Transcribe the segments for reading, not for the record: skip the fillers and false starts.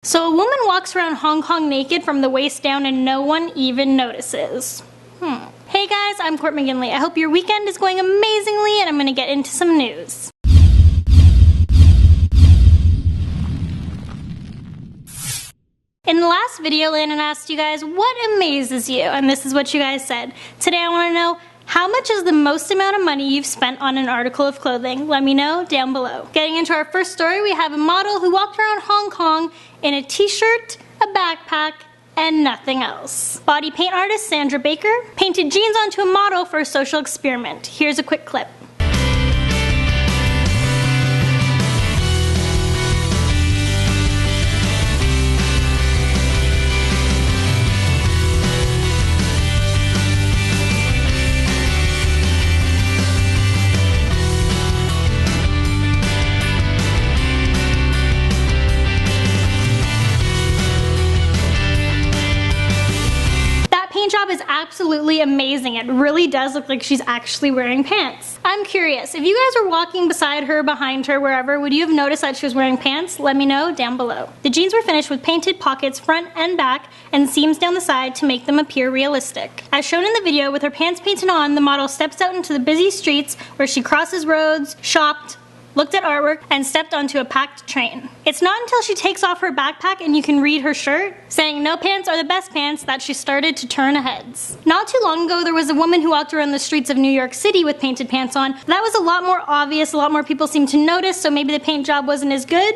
So a woman walks around Hong Kong naked from the waist down and no one even notices. Hey guys, I'm Court McGinley. I hope your weekend is going amazingly and I'm gonna get into some news. In the last video, Landon asked you guys what amazes you, and this is what you guys said. Today I want to know, how much is the most amount of money you've spent on an article of clothing? Let me know down below. Getting into our first story, we have a model who walked around Hong Kong in a t-shirt, a backpack, and nothing else. Body paint artist Sandra Baker painted jeans onto a model for a social experiment. Here's a quick clip. Job is absolutely amazing. It really does look like she's actually wearing pants. I'm curious, if you guys were walking beside her, behind her, wherever, would you have noticed that she was wearing pants? Let me know down below. The jeans were finished with painted pockets front and back and seams down the side to make them appear realistic. As shown in the video, with her pants painted on, the model steps out into the busy streets where she crosses roads, shopped, looked at artwork, and stepped onto a packed train. It's not until she takes off her backpack and you can read her shirt, saying no pants are the best pants, that she started to turn heads. Not too long ago, there was a woman who walked around the streets of New York City with painted pants on. That was a lot more obvious, a lot more people seemed to notice, so maybe the paint job wasn't as good?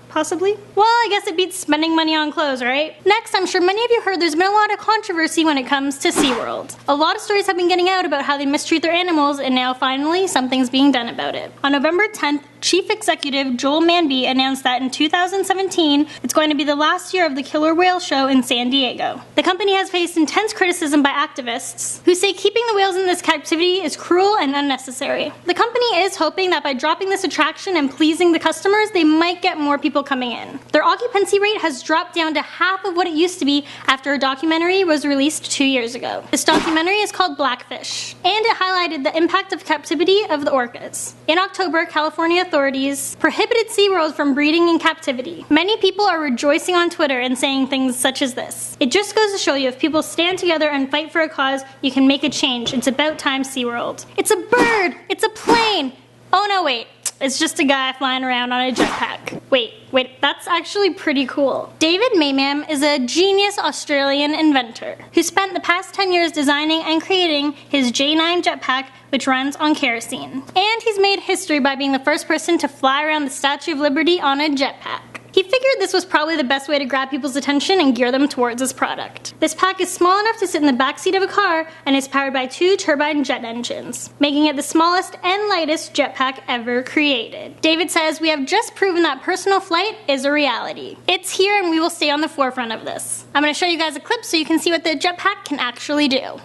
Possibly? Well, I guess it beats spending money on clothes, right? Next, I'm sure many of you heard there's been a lot of controversy when it comes to SeaWorld. A lot of stories have been getting out about how they mistreat their animals, and now finally, something's being done about it. On November 10th, Chief Executive Joel Manby announced that in 2017, it's going to be the last year of the killer whale show in San Diego. The company has faced intense criticism by activists who say keeping the whales in this captivity is cruel and unnecessary. The company is hoping that by dropping this attraction and pleasing the customers, they might get more people coming in. Their occupancy rate has dropped down to half of what it used to be after a documentary was released 2 years ago. This documentary is called Blackfish, and it highlighted the impact of captivity of the orcas. In October, California authorities prohibited SeaWorld from breeding in captivity. Many people are rejoicing on Twitter and saying things such as this. It just goes to show you, if people stand together and fight for a cause, you can make a change. It's about time, SeaWorld. It's a bird! It's a plane! Oh no, wait. It's just a guy flying around on a jetpack. Wait, that's actually pretty cool. David Maymam is a genius Australian inventor who spent the past 10 years designing and creating his J9 jetpack, which runs on kerosene. And he's made history by being the first person to fly around the Statue of Liberty on a jetpack. He figured this was probably the best way to grab people's attention and gear them towards his product. This pack is small enough to sit in the backseat of a car and is powered by 2 turbine jet engines, making it the smallest and lightest jetpack ever created. David says, "We have just proven that personal flight is a reality. It's here and we will stay on the forefront of this." I'm going to show you guys a clip so you can see what the jetpack can actually do.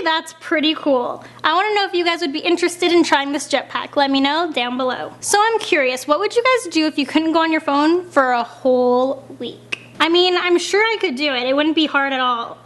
That's pretty cool. I want to know if you guys would be interested in trying this jetpack. Let me know down below. So I'm curious, what would you guys do if you couldn't go on your phone for a whole week? I mean, I'm sure I could do it. It wouldn't be hard at all.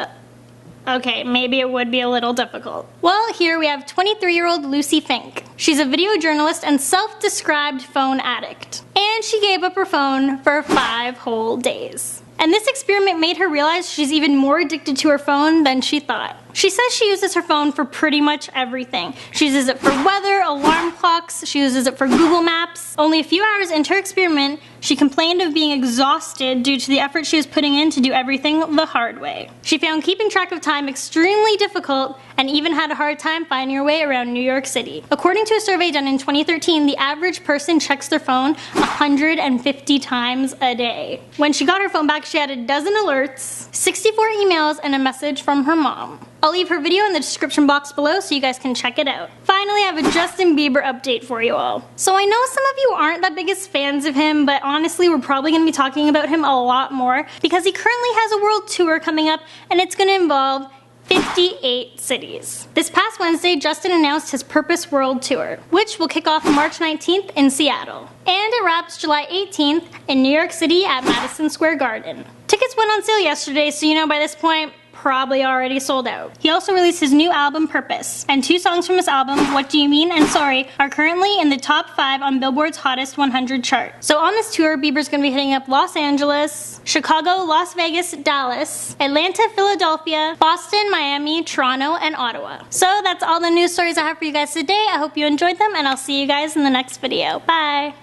Okay, maybe it would be a little difficult. Well, here we have 23-year-old Lucy Fink. She's a video journalist and self-described phone addict. And she gave up her phone for 5 whole days. And this experiment made her realize she's even more addicted to her phone than she thought. She says she uses her phone for pretty much everything. She uses it for weather, alarm clocks, she uses it for Google Maps. Only a few hours into her experiment, she complained of being exhausted due to the effort she was putting in to do everything the hard way. She found keeping track of time extremely difficult and even had a hard time finding her way around New York City. According to a survey done in 2013, the average person checks their phone 150 times a day. When she got her phone back, she had a dozen alerts, 64 emails, and a message from her mom. I'll leave her video in the description box below so you guys can check it out. Finally, I have a Justin Bieber update for you all. So I know some of you aren't the biggest fans of him, but honestly we're probably going to be talking about him a lot more because he currently has a world tour coming up and it's going to involve 58 cities. This past Wednesday, Justin announced his Purpose World Tour, which will kick off March 19th in Seattle. And it wraps July 18th in New York City at Madison Square Garden. Tickets went on sale yesterday, so you know by this point, probably already sold out. He also released his new album, Purpose, and 2 songs from his album, What Do You Mean and Sorry, are currently in the top 5 on Billboard's Hottest 100 chart. So on this tour, Bieber's gonna be hitting up Los Angeles, Chicago, Las Vegas, Dallas, Atlanta, Philadelphia, Boston, Miami, Toronto, and Ottawa. So that's all the news stories I have for you guys today. I hope you enjoyed them, and I'll see you guys in the next video. Bye!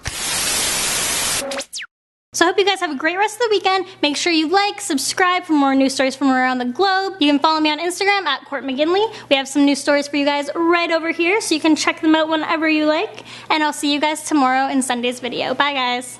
So I hope you guys have a great rest of the weekend. Make sure you like, subscribe for more news stories from around the globe. You can follow me on Instagram at Court McGinley. We have some news stories for you guys right over here, so you can check them out whenever you like. And I'll see you guys tomorrow in Sunday's video. Bye guys!